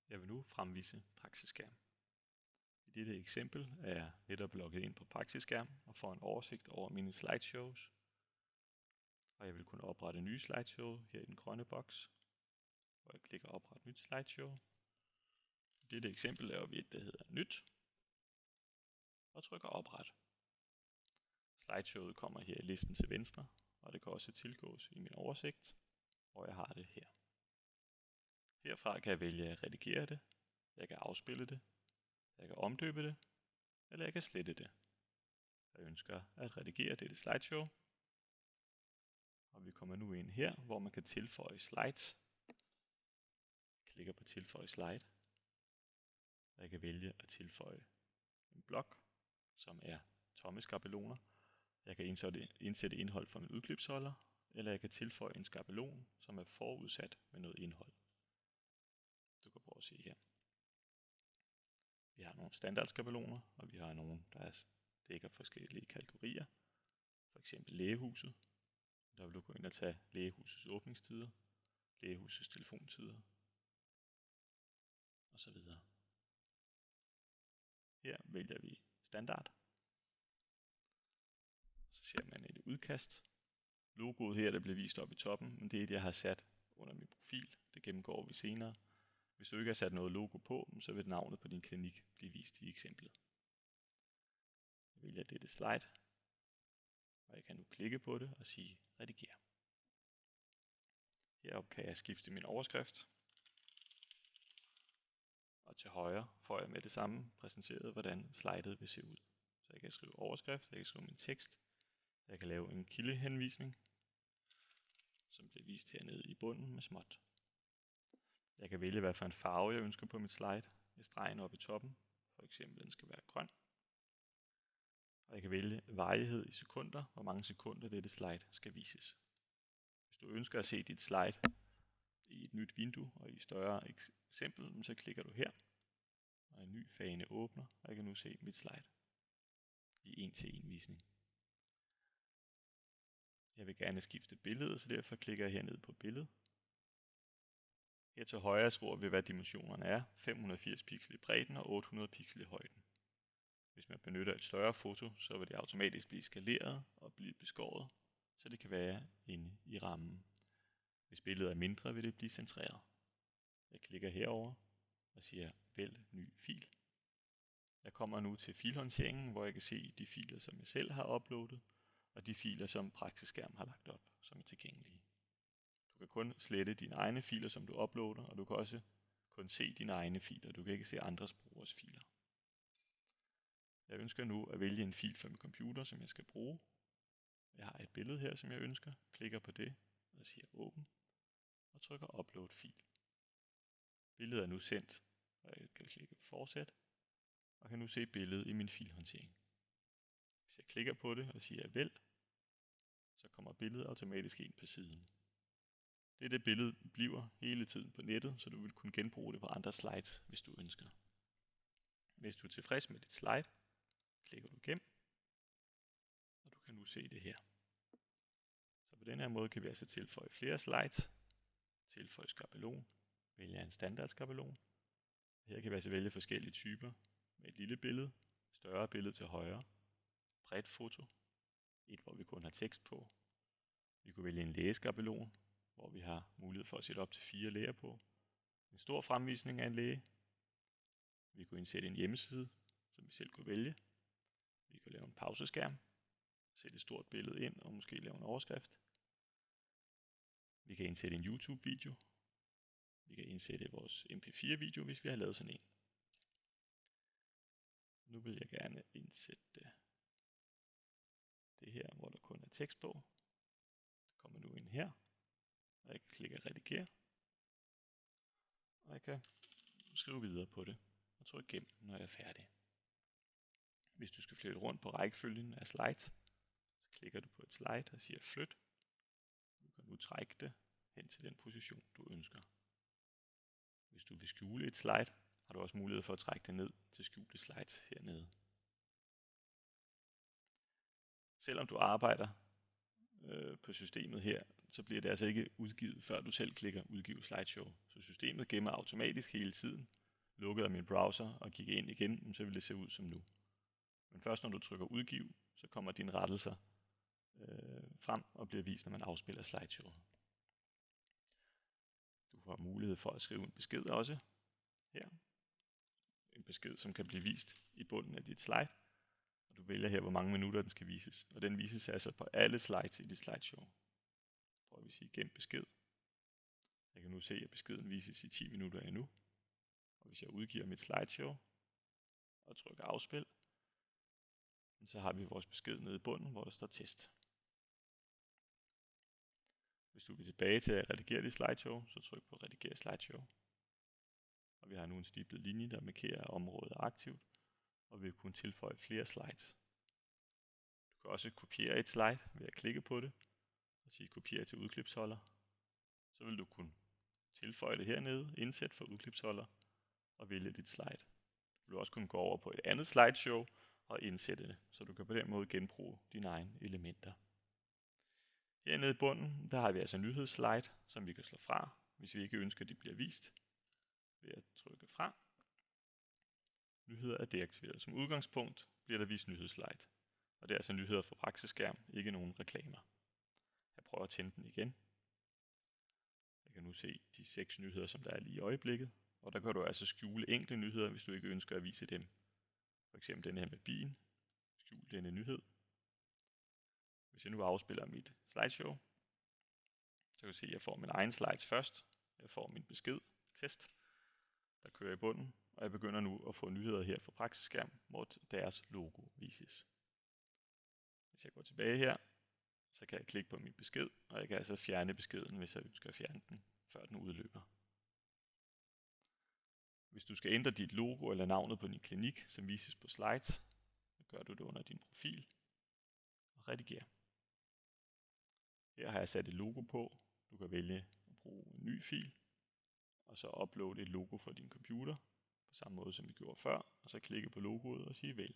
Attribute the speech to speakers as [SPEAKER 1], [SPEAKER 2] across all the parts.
[SPEAKER 1] Jeg vil nu fremvise praksisskærm. I dette eksempel er jeg netop logget ind på praksisskærm og får en oversigt over mine slideshows. Og jeg vil kunne oprette nye slideshow her i den grønne boks, hvor jeg klikker opret nyt slideshow. I dette eksempel laver vi et, der hedder nyt, og trykker opret. Slideshowet kommer her i listen til venstre, og det kan også tilgås i min oversigt, hvor jeg har det her. Herfra kan jeg vælge at redigere det, jeg kan afspille det, jeg kan omdøbe det, eller jeg kan slette det. Jeg ønsker at redigere dette slideshow, og vi kommer nu ind her, hvor man kan tilføje slides. Jeg klikker på tilføje slide, og jeg kan vælge at tilføje en blok, som er tomme skabeloner. Jeg kan indsætte indhold fra min udklipsholder, eller jeg kan tilføje en skabelon, som er forudsat med noget indhold. Du kan prøve at se her. Vi har nogle standardskabeloner, og vi har nogle, der dækker forskellige kategorier. For eksempel lægehuset. Der vil du gå ind og tage lægehusets åbningstider, lægehusets telefontider osv. Her vælger vi standard. Så ser man et udkast. Logoet her, der bliver vist op i toppen, men det er det, jeg har sat under min profil. Det gennemgår vi senere. Hvis du ikke har sat noget logo på, så vil navnet på din klinik blive vist i eksemplet. Jeg vælger dette slide, og jeg kan nu klikke på det og sige redigere. Heroppe kan jeg skifte min overskrift, og til højre får jeg med det samme præsenteret, hvordan slidet vil se ud. Så jeg kan skrive overskrift, jeg kan skrive min tekst, jeg kan lave en kildehenvisning, som bliver vist hernede i bunden med småt. Jeg kan vælge, hvad for en farve jeg ønsker på mit slide. Jeg stregen oppe i toppen, for eksempel den skal være grøn. Og jeg kan vælge varighed i sekunder, hvor mange sekunder dette slide skal vises. Hvis du ønsker at se dit slide i et nyt vindue og i et større eksempel, så klikker du her, og en ny fane åbner, og jeg kan nu se mit slide i 1-til-1 visning. Jeg vil gerne skifte billedet, så derfor klikker jeg herned på billedet. Her til højre skriver vi, hvad dimensionerne er, 580 pixel i bredden og 800 pixel i højden. Hvis man benytter et større foto, så vil det automatisk blive skaleret og blive beskåret, så det kan være inde i rammen. Hvis billedet er mindre, vil det blive centreret. Jeg klikker herover og siger vælg ny fil. Jeg kommer nu til filhåndteringen, hvor jeg kan se de filer, som jeg selv har uploadet, og de filer, som praksisskærm har lagt op, som er tilgængelige. Du kan kun slette dine egne filer, som du uploader, og du kan også kun se dine egne filer. Du kan ikke se andres brugers filer. Jeg ønsker nu at vælge en fil fra min computer, som jeg skal bruge. Jeg har et billede her, som jeg ønsker. Klikker på det og siger åbn, og trykker upload fil. Billedet er nu sendt, og jeg kan klikke på fortsæt, og kan nu se billedet i min filhåndtering. Hvis jeg klikker på det og siger vælg, så kommer billedet automatisk ind på siden. Dette billede bliver hele tiden på nettet, så du vil kunne genbruge det på andre slides, hvis du ønsker. Hvis du er tilfreds med dit slide, klikker du gem, og du kan nu se det her. Så på den her måde kan vi altså tilføje flere slides, tilføje skabelon, vælge en standard skabelon. Her kan vi altså vælge forskellige typer med et lille billede, større billede til højre, bredt foto, et hvor vi kun har tekst på. Vi kunne vælge en lægeskabelon, hvor vi har mulighed for at sætte op til 4 læger på. En stor fremvisning af en læge. Vi kunne indsætte en hjemmeside, som vi selv kunne vælge. Vi kunne lave en pauseskærm, sætte et stort billede ind og måske lave en overskrift. Vi kan indsætte en YouTube-video. Vi kan indsætte vores MP4-video, hvis vi har lavet sådan en. Nu vil jeg gerne indsætte det her, hvor der kun er tekst på. Det kommer nu ind her, og jeg kan klikke redigere. Og jeg kan skrive videre på det og trykke gem, når jeg er færdig. Hvis du skal flytte rundt på rækkefølgen af slides, så klikker du på et slide og siger flyt. Du kan nu trække det hen til den position, du ønsker. Hvis du vil skjule et slide, har du også mulighed for at trække det ned til skjulte slides hernede. Selvom du arbejder på systemet her så bliver det altså ikke udgivet, før du selv klikker udgive slideshow. Så systemet gemmer automatisk hele tiden. Lukkede jeg min browser og gik ind igen, så vil det se ud som nu. Men først når du trykker udgive, så kommer dine rettelser frem og bliver vist, når man afspiller slideshow. Du får mulighed for at skrive en besked også her. En besked, som kan blive vist i bunden af dit slide. Og du vælger her, hvor mange minutter den skal vises. Og den vises altså på alle slides i dit slideshow. Prøver vi at sige gem besked. Jeg kan nu se, at beskeden vises i 10 minutter endnu. Og hvis jeg udgiver mit slideshow og trykker afspil, så har vi vores besked nede i bunden, hvor der står test. Hvis du vil tilbage til at redigere dit slideshow, så tryk på redigere slideshow. Og vi har nu en stiplet linje, der markerer, at området er aktivt, og vi vil kunne tilføje flere slides. Du kan også kopiere et slide ved at klikke på det og sige kopiere til udklipsholder. Så vil du kunne tilføje det hernede, indsæt for udklipsholder og vælge dit slide. Du vil også kunne gå over på et andet slideshow og indsætte det, så du kan på den måde genbruge dine egne elementer. Hernede i bunden, der har vi altså nyhedsslide, som vi kan slå fra, hvis vi ikke ønsker, at de bliver vist. Ved at trykke fra. Nyheder er deaktiveret. Som udgangspunkt bliver der vist nyhedsslide. Og det er altså nyheder fra praksisskærm, ikke nogen reklamer. Jeg prøver at tænde den igen. Jeg kan nu se de 6 nyheder, som der er lige i øjeblikket. Og der kan du altså skjule enkelte nyheder, hvis du ikke ønsker at vise dem. For eksempel denne her med bilen. Skjul denne nyhed. Hvis jeg nu afspiller mit slideshow, så kan du se, at jeg får min egen slides først. Jeg får min besked, test, der kører i bunden. Og jeg begynder nu at få nyheder her fra praksisskærm, hvor deres logo vises. Hvis jeg går tilbage her, så kan jeg klikke på min besked, og jeg kan altså fjerne beskeden, hvis jeg ønsker at fjerne den, før den udløber. Hvis du skal ændre dit logo eller navnet på din klinik, som vises på slides, så gør du det under din profil og rediger. Her har jeg sat et logo på. Du kan vælge at bruge en ny fil, og så uploade et logo fra din computer, på samme måde som vi gjorde før, og så klikke på logoet og sige vælg.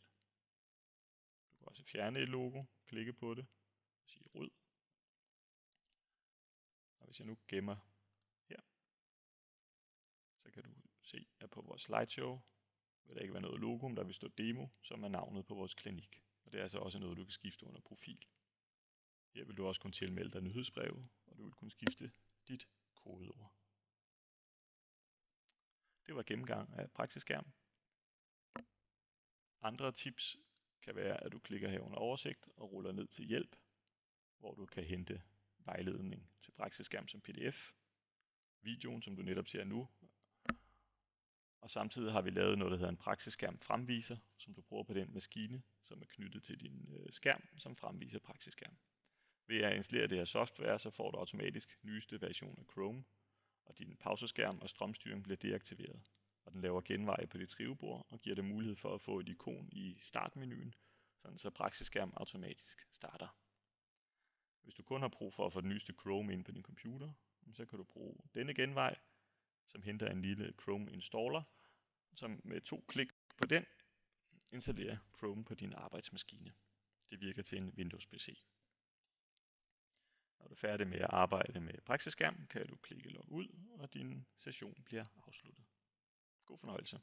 [SPEAKER 1] Du kan også fjerne et logo, klikke på det og sige ryd. Og hvis jeg nu gemmer her, så kan du se, at på vores slideshow vil der ikke være noget logo, men der vil stå demo, som er navnet på vores klinik. Og det er altså også noget, du kan skifte under profil. Her vil du også kunne tilmelde dig nyhedsbreve, og du vil kunne skifte dit kodeord. Det var gennemgang af praksisskærm. Andre tips kan være, at du klikker her under oversigt og ruller ned til hjælp, hvor du kan hente vejledning til praksisskærm som pdf, videoen, som du netop ser nu, og samtidig har vi lavet noget, der hedder en praksisskærm fremviser, som du bruger på den maskine, som er knyttet til din skærm, som fremviser praksisskærm. Ved at installere det her software, så får du automatisk nyeste version af Chrome, og din pauseskærm og strømstyring bliver deaktiveret. Og den laver genveje på dit skrivebord og giver dig mulighed for at få et ikon i startmenuen, sådan så praksisskærm automatisk starter. Hvis du kun har brug for at få den nyeste Chrome ind på din computer, så kan du bruge denne genvej, som henter en lille Chrome installer, som med 2 klik på den installerer Chrome på din arbejdsmaskine. Det virker til en Windows PC. Når du er færdig med at arbejde med praksisskærm, kan du klikke log ud, og din session bliver afsluttet. God fornøjelse.